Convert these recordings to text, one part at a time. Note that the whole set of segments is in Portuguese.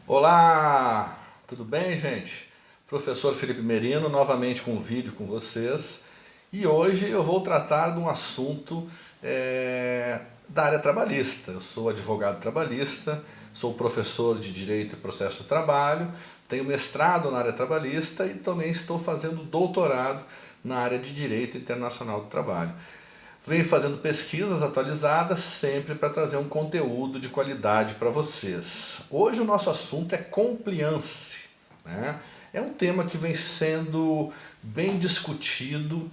Olá, tudo bem, gente? Professor Felipe Merino, novamente com um vídeo com vocês. E hoje eu vou tratar de um assunto da área trabalhista. Eu sou advogado trabalhista, sou professor de Direito e Processo do Trabalho, tenho mestrado na área trabalhista e também estou fazendo doutorado na área de Direito Internacional do Trabalho. Venho fazendo pesquisas atualizadas sempre para trazer um conteúdo de qualidade para vocês. Hoje o nosso assunto é compliance, né? É um tema que vem sendo bem discutido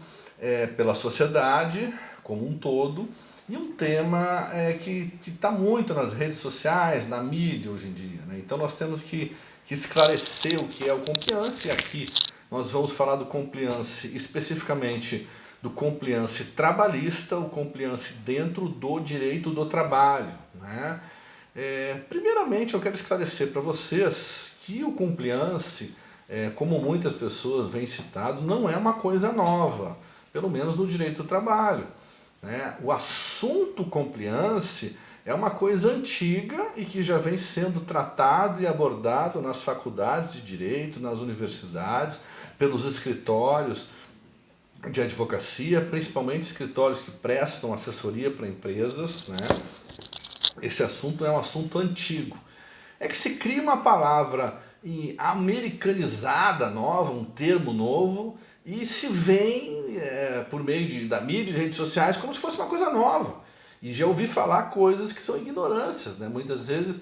pela sociedade como um todo e um tema que está muito nas redes sociais, na mídia hoje em dia, né? Então nós temos que esclarecer o que é o compliance e aqui nós vamos falar do compliance especificamente do compliance trabalhista, o compliance dentro do direito do trabalho, né? Primeiramente eu quero esclarecer para vocês que o compliance, como muitas pessoas vêm citado, não é uma coisa nova, pelo menos no direito do trabalho, né? O assunto compliance é uma coisa antiga e que já vem sendo tratado e abordado nas faculdades de direito, nas universidades, pelos escritórios de advocacia, principalmente escritórios que prestam assessoria para empresas, né? Esse assunto é um assunto antigo. É que se cria uma palavra americanizada nova, um termo novo, e se vem por meio da mídia, de redes sociais, como se fosse uma coisa nova. E já ouvi falar coisas que são ignorâncias, né? Muitas vezes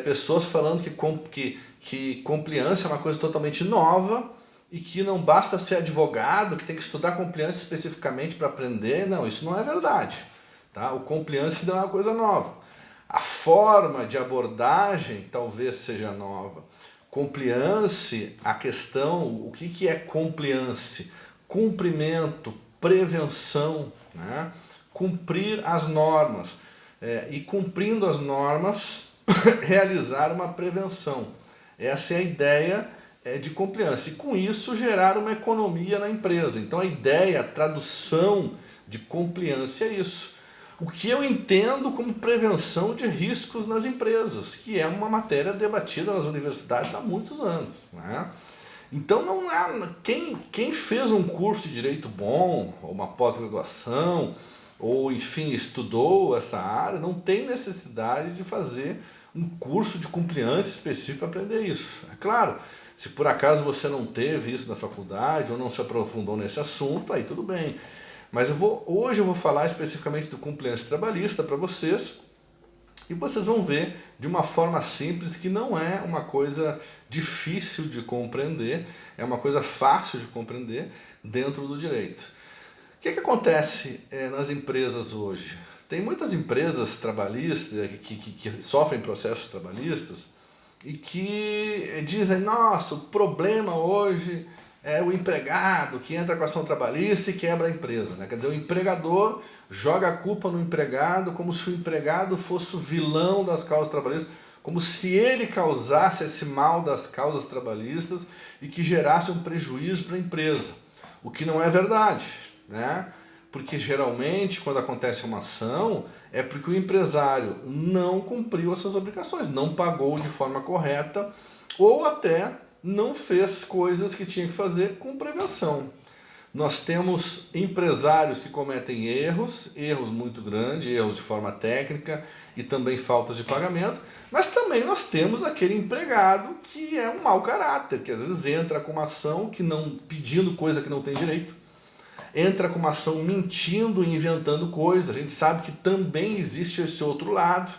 pessoas falando que compliance é uma coisa totalmente nova, e que não basta ser advogado, que tem que estudar compliance especificamente para aprender. Não, isso não é verdade. Tá? O compliance não é uma coisa nova. A forma de abordagem talvez seja nova. Compliance, a questão, o que é compliance? Cumprimento, prevenção, né? Cumprir as normas. E cumprindo as normas, realizar uma prevenção. Essa é a ideia de compliance. E com isso gerar uma economia na empresa. Então a ideia, a tradução de compliance é isso. O que eu entendo como prevenção de riscos nas empresas, que é uma matéria debatida nas universidades há muitos anos, né? Então não é quem fez um curso de direito bom, ou uma pós-graduação, ou enfim, estudou essa área, não tem necessidade de fazer um curso de compliance específico para aprender isso. É claro, se por acaso você não teve isso na faculdade ou não se aprofundou nesse assunto, aí tudo bem. Mas hoje eu vou falar especificamente do compliance trabalhista para vocês e vocês vão ver de uma forma simples que não é uma coisa difícil de compreender, é uma coisa fácil de compreender dentro do direito. O que acontece nas empresas hoje? Tem muitas empresas trabalhistas que sofrem processos trabalhistas e que dizem, nossa, o problema hoje é o empregado que entra com a ação trabalhista e quebra a empresa, né? Quer dizer, o empregador joga a culpa no empregado como se o empregado fosse o vilão das causas trabalhistas, como se ele causasse esse mal das causas trabalhistas e que gerasse um prejuízo para a empresa, o que não é verdade, né? Porque geralmente quando acontece uma ação é porque o empresário não cumpriu as suas obrigações, não pagou de forma correta ou até não fez coisas que tinha que fazer com prevenção. Nós temos empresários que cometem erros muito grandes, erros de forma técnica e também faltas de pagamento, mas também nós temos aquele empregado que é um mau caráter, que às vezes entra com uma ação pedindo coisa que não tem direito, entra com uma ação mentindo e inventando coisas. A gente sabe que também existe esse outro lado,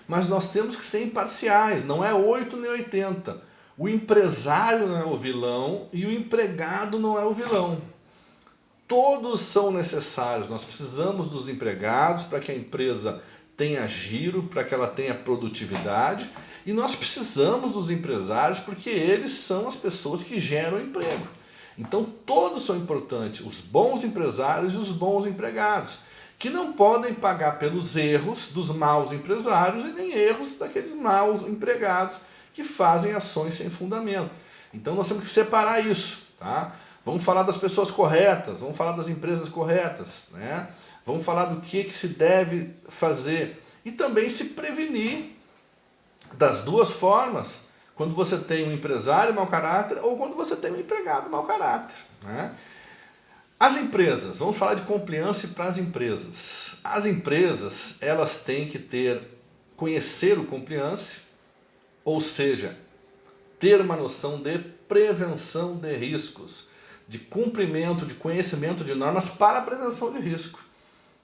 mas nós temos que ser imparciais, não é 8 nem 80. O empresário não é o vilão e o empregado não é o vilão. Todos são necessários, nós precisamos dos empregados para que a empresa tenha giro, para que ela tenha produtividade, e nós precisamos dos empresários porque eles são as pessoas que geram emprego. Então todos são importantes, os bons empresários e os bons empregados, que não podem pagar pelos erros dos maus empresários e nem erros daqueles maus empregados que fazem ações sem fundamento. Então nós temos que separar isso, tá? Vamos falar das pessoas corretas, vamos falar das empresas corretas, né? Vamos falar do que se deve fazer e também se prevenir das duas formas quando você tem um empresário mau caráter ou quando você tem um empregado mau caráter, né? As empresas, vamos falar de compliance para as empresas. As empresas, elas têm que conhecer o compliance, ou seja, ter uma noção de prevenção de riscos, de cumprimento, de conhecimento de normas para a prevenção de risco.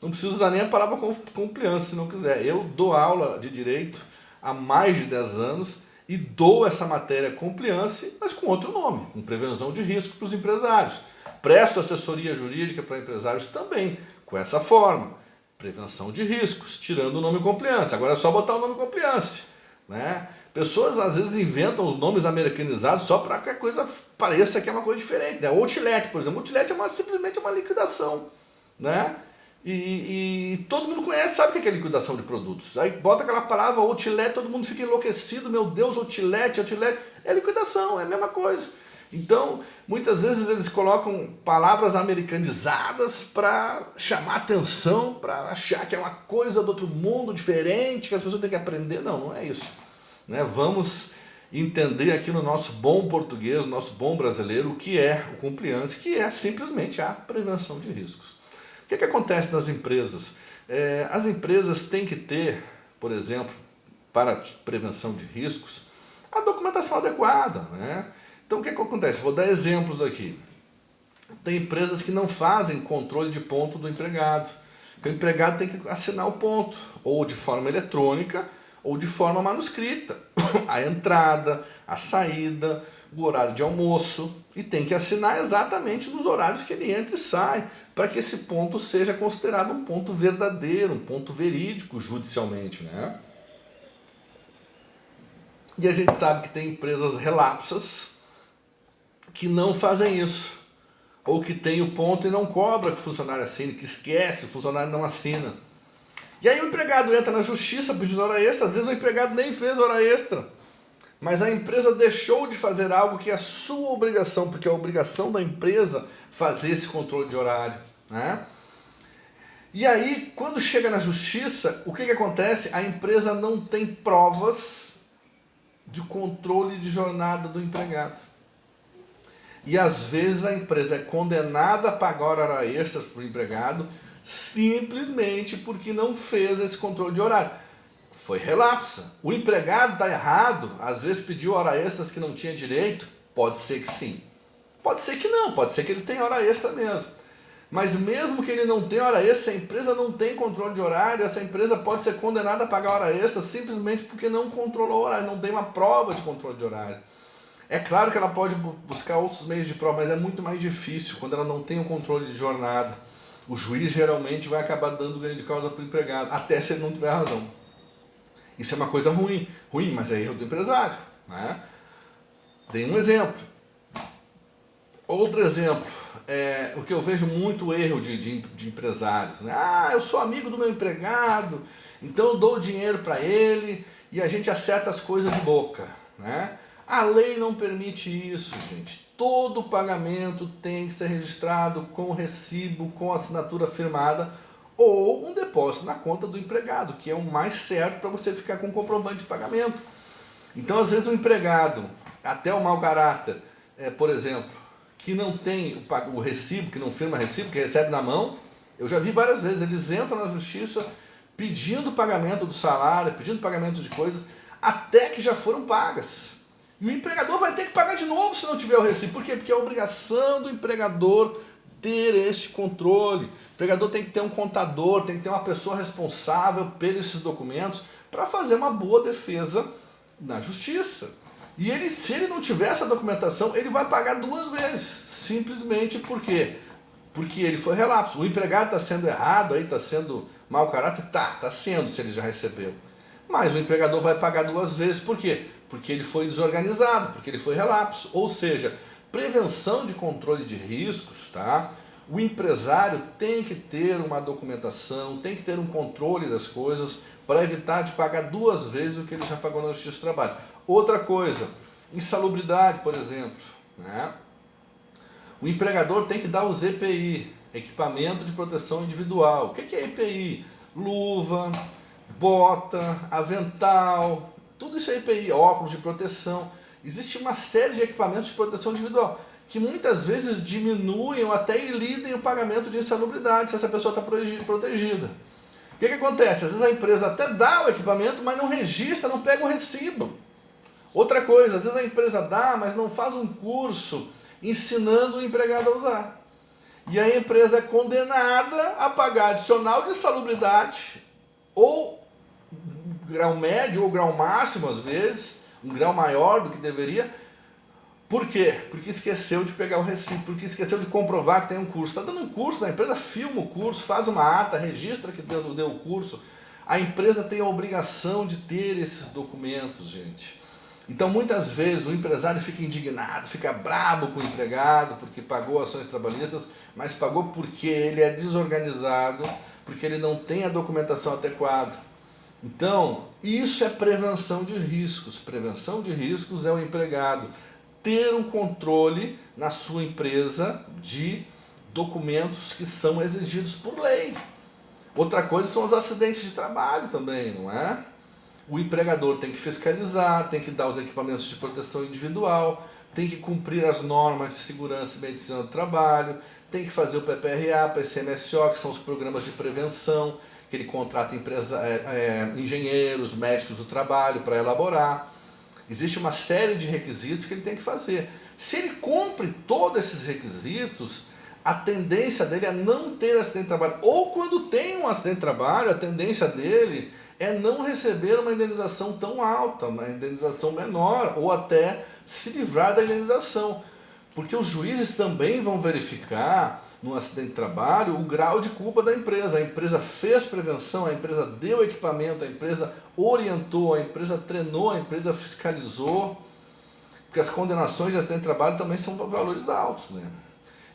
Não preciso usar nem a palavra compliance se não quiser. Eu dou aula de direito há mais de 10 anos e dou essa matéria compliance, mas com outro nome, com prevenção de risco para os empresários. Presto assessoria jurídica para empresários também, com essa forma, prevenção de riscos, tirando o nome compliance. Agora é só botar o nome compliance, né? Pessoas às vezes inventam os nomes americanizados só para que a coisa pareça que é uma coisa diferente, né? Outlet, por exemplo. Outlet é simplesmente uma liquidação, né? E todo mundo conhece, sabe o que é liquidação de produtos. Aí bota aquela palavra outlet, todo mundo fica enlouquecido, meu Deus, outlet, é liquidação, é a mesma coisa. Então, muitas vezes eles colocam palavras americanizadas para chamar atenção, para achar que é uma coisa do outro mundo, diferente, que as pessoas têm que aprender. Não, não é isso. Né? Vamos entender aqui no nosso bom português, no nosso bom brasileiro, o que é o compliance, que é simplesmente a prevenção de riscos. O que acontece nas empresas? As empresas têm que ter, por exemplo, para prevenção de riscos, a documentação adequada, né? Então, o que acontece? Vou dar exemplos aqui. Tem empresas que não fazem controle de ponto do empregado. O empregado tem que assinar o ponto, ou de forma eletrônica, ou de forma manuscrita. A entrada, a saída, o horário de almoço, e tem que assinar exatamente nos horários que ele entra e sai, para que esse ponto seja considerado um ponto verdadeiro, um ponto verídico judicialmente, né? E a gente sabe que tem empresas relapsas que não fazem isso, ou que tem o ponto e não cobra que o funcionário assine, que esquece, o funcionário não assina. E aí o empregado entra na justiça pedindo hora extra, às vezes o empregado nem fez hora extra, mas a empresa deixou de fazer algo que é a sua obrigação, porque é a obrigação da empresa fazer esse controle de horário, né? E aí, quando chega na justiça, o que acontece? A empresa não tem provas de controle de jornada do empregado. E às vezes a empresa é condenada a pagar hora extra para o empregado simplesmente porque não fez esse controle de horário. Foi relapsa. O empregado está errado, às vezes pediu hora extras que não tinha direito, pode ser que sim. Pode ser que não, pode ser que ele tenha hora extra mesmo. Mas mesmo que ele não tenha hora extra, se a empresa não tem controle de horário, essa empresa pode ser condenada a pagar hora extra simplesmente porque não controlou o horário, não tem uma prova de controle de horário. É claro que ela pode buscar outros meios de prova, mas é muito mais difícil quando ela não tem o controle de jornada. O juiz geralmente vai acabar dando ganho de causa para o empregado, até se ele não tiver razão. Isso é uma coisa ruim, mas é erro do empresário, né? Dei um exemplo. Outro exemplo, o que eu vejo muito erro de empresários, né? Eu sou amigo do meu empregado, então eu dou dinheiro para ele e a gente acerta as coisas de boca, né? A lei não permite isso, gente. Todo pagamento tem que ser registrado com recibo, com assinatura firmada ou um depósito na conta do empregado, que é o mais certo para você ficar com comprovante de pagamento. Então, às vezes, o empregado, até o mau caráter, por exemplo, que não tem o recibo, que não firma recibo, que recebe na mão, eu já vi várias vezes, eles entram na justiça pedindo pagamento do salário, pedindo pagamento de coisas, até que já foram pagas. E o empregador vai ter que pagar de novo se não tiver o recibo. Por quê? Porque é obrigação do empregador ter esse controle. O empregador tem que ter um contador, tem que ter uma pessoa responsável por esses documentos para fazer uma boa defesa na justiça. E ele, se ele não tiver essa documentação, ele vai pagar 2 vezes. Simplesmente por quê? Porque ele foi relapso. O empregado está sendo errado, está sendo mau caráter? Está sendo, se ele já recebeu. Mas o empregador vai pagar 2 vezes. Por quê? Porque ele foi desorganizado, porque ele foi relapso. Ou seja, prevenção de controle de riscos, tá? O empresário tem que ter uma documentação, tem que ter um controle das coisas para evitar de pagar 2 vezes o que ele já pagou na Justiça do Trabalho. Outra coisa, insalubridade, por exemplo, né? O empregador tem que dar os EPI, equipamento de proteção individual. O que é EPI? Luva, bota, avental, Tudo isso é EPI, óculos de proteção. Existe uma série de equipamentos de proteção individual que muitas vezes diminuem ou até ilidem o pagamento de insalubridade se essa pessoa está protegida. O que acontece? Às vezes a empresa até dá o equipamento, mas não registra, não pega o recibo. Outra coisa, às vezes a empresa dá, mas não faz um curso ensinando o empregado a usar. E a empresa é condenada a pagar adicional de insalubridade, ou grau médio ou grau máximo às vezes, um grau maior do que deveria. Por quê? Porque esqueceu de pegar o recibo, porque esqueceu de comprovar que tem um curso. Está dando um curso na empresa, filma o curso, faz uma ata, registra que deu o curso. A empresa tem a obrigação de ter esses documentos, gente. Então, muitas vezes, o empresário fica indignado, fica brabo com o empregado, porque pagou ações trabalhistas, mas pagou porque ele é desorganizado, porque ele não tem a documentação adequada. Então, isso é prevenção de riscos. Prevenção de riscos é o empregado ter um controle na sua empresa de documentos que são exigidos por lei. Outra coisa são os acidentes de trabalho também, não é? O empregador tem que fiscalizar, tem que dar os equipamentos de proteção individual, tem que cumprir as normas de segurança e medicina do trabalho, tem que fazer o PPRA, PCMSO, que são os programas de prevenção, que ele contrata engenheiros, médicos do trabalho para elaborar. Existe uma série de requisitos que ele tem que fazer. Se ele cumpre todos esses requisitos, a tendência dele é não ter acidente de trabalho. Ou quando tem um acidente de trabalho, a tendência dele é não receber uma indenização tão alta, uma indenização menor, ou até se livrar da indenização. Porque os juízes também vão verificar, no acidente de trabalho, o grau de culpa da empresa. A empresa fez prevenção, a empresa deu equipamento, a empresa orientou, a empresa treinou, a empresa fiscalizou. Porque as condenações de acidente de trabalho também são valores altos, né?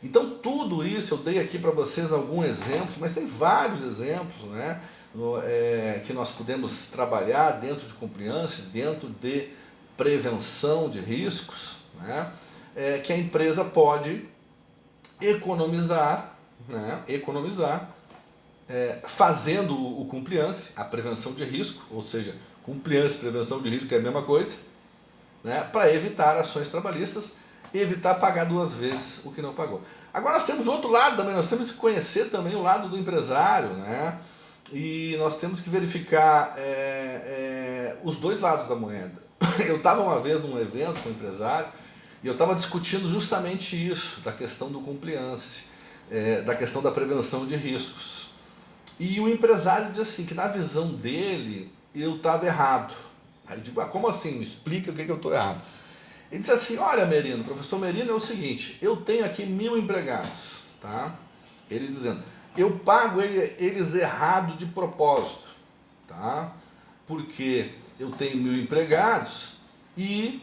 Então, tudo isso, eu dei aqui para vocês alguns exemplos, mas tem vários exemplos, né, que nós podemos trabalhar dentro de compliance, dentro de prevenção de riscos, né, que a empresa pode economizar, fazendo o compliance, a prevenção de risco, ou seja, compliance e prevenção de risco é a mesma coisa, né, para evitar ações trabalhistas, evitar pagar duas vezes o que não pagou. Agora nós temos outro lado também, nós temos que conhecer também o lado do empresário, né? E nós temos que verificar os dois lados da moeda. Eu estava uma vez num evento com um empresário e eu estava discutindo justamente isso, da questão do compliance, da questão da prevenção de riscos. E o empresário diz assim, que na visão dele eu estava errado. Aí eu digo, como assim? Me explica o que eu estou errado. Ele disse assim, olha Merino, professor Merino, é o seguinte, eu tenho aqui 1000 empregados, tá? Ele dizendo, eu pago eles errado de propósito, tá? Porque eu tenho 1000 empregados e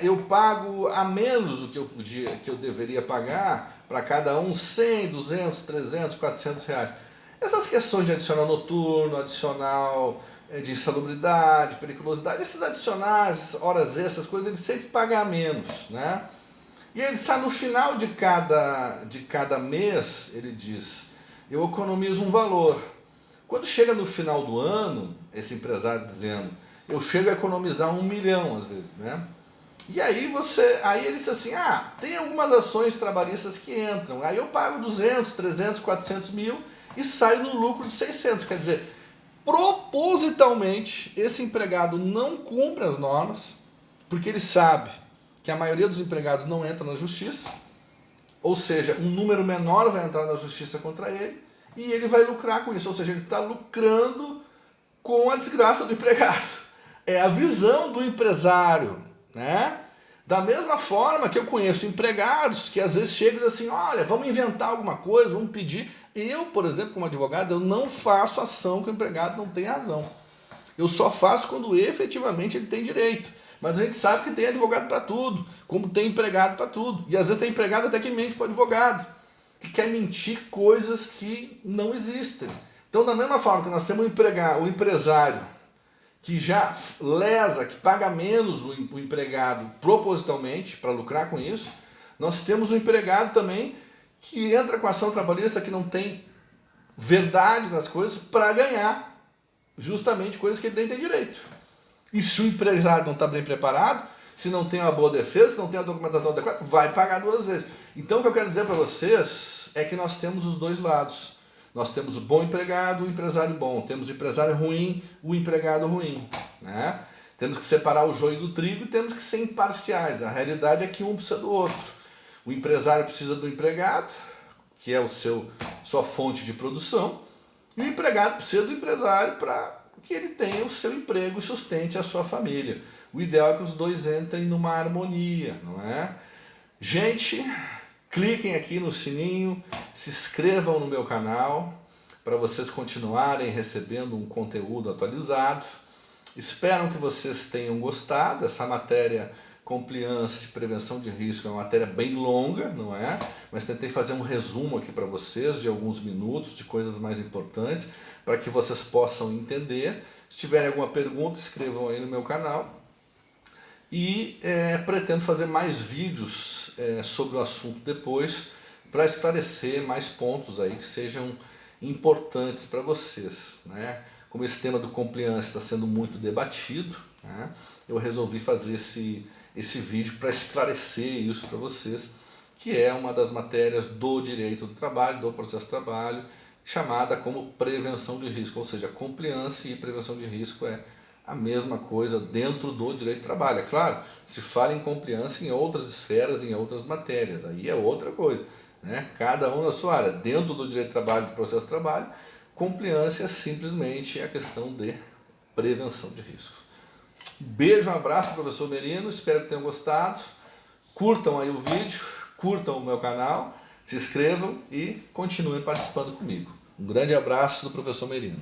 eu pago a menos do que eu deveria pagar para cada um 100, 200, 300, 400 reais. Essas questões de adicional noturno, adicional de insalubridade, periculosidade, esses adicionais, horas extras, coisas, ele sempre paga menos, né? E ele sai no final de cada mês, ele diz, eu economizo um valor. Quando chega no final do ano, esse empresário dizendo, eu chego a economizar 1 milhão às vezes, né? E aí ele diz assim, tem algumas ações trabalhistas que entram, aí eu pago 200, 300, 400 mil e saio no lucro de 600, quer dizer, propositalmente esse empregado não cumpre as normas, porque ele sabe que a maioria dos empregados não entra na justiça, ou seja, um número menor vai entrar na justiça contra ele, e ele vai lucrar com isso, ou seja, ele está lucrando com a desgraça do empregado. É a visão do empresário, né? Da mesma forma que eu conheço empregados que às vezes chegam e dizem assim, olha, vamos inventar alguma coisa, vamos pedir. Eu, por exemplo, como advogado, eu não faço ação que o empregado não tem razão. Eu só faço quando efetivamente ele tem direito. Mas a gente sabe que tem advogado para tudo, como tem empregado para tudo. E às vezes tem empregado até que mente para o advogado, que quer mentir coisas que não existem. Então, da mesma forma que nós temos o empresário que já lesa, que paga menos o empregado propositalmente para lucrar com isso, nós temos o empregado também que entra com ação trabalhista que não tem verdade nas coisas para ganhar justamente coisas que ele nem tem direito. E se o empresário não está bem preparado, se não tem uma boa defesa, se não tem a documentação adequada, vai pagar 2 vezes. Então o que eu quero dizer para vocês é que nós temos os dois lados. Nós temos o bom empregado, o empresário bom. Temos o empresário ruim, o empregado ruim. Né? Temos que separar o joio do trigo e temos que ser imparciais. A realidade é que um precisa do outro. O empresário precisa do empregado, que é sua fonte de produção, e o empregado precisa do empresário para que ele tenha o seu emprego e sustente a sua família. O ideal é que os dois entrem numa harmonia, não é? Gente, cliquem aqui no sininho, se inscrevam no meu canal para vocês continuarem recebendo um conteúdo atualizado. Espero que vocês tenham gostado. Essa matéria Compliance e Prevenção de Risco é uma matéria bem longa, não é? Mas tentei fazer um resumo aqui para vocês de alguns minutos, de coisas mais importantes, para que vocês possam entender. Se tiverem alguma pergunta, escrevam aí no meu canal. E pretendo fazer mais vídeos sobre o assunto depois, para esclarecer mais pontos aí que sejam importantes para vocês, né? Como esse tema do compliance está sendo muito debatido, né, eu resolvi fazer esse vídeo para esclarecer isso para vocês, que é uma das matérias do direito do trabalho, do processo de trabalho, chamada como prevenção de risco, ou seja, compliance e prevenção de risco é a mesma coisa dentro do direito do trabalho. É claro, se fala em compliance em outras esferas, em outras matérias, aí é outra coisa, né? Cada um na sua área. Dentro do direito do trabalho, do processo de trabalho, compliance é simplesmente a questão de prevenção de riscos. Beijo, um abraço, professor Merino, espero que tenham gostado. Curtam aí o vídeo, curtam o meu canal, se inscrevam e continuem participando comigo. Um grande abraço do professor Merino.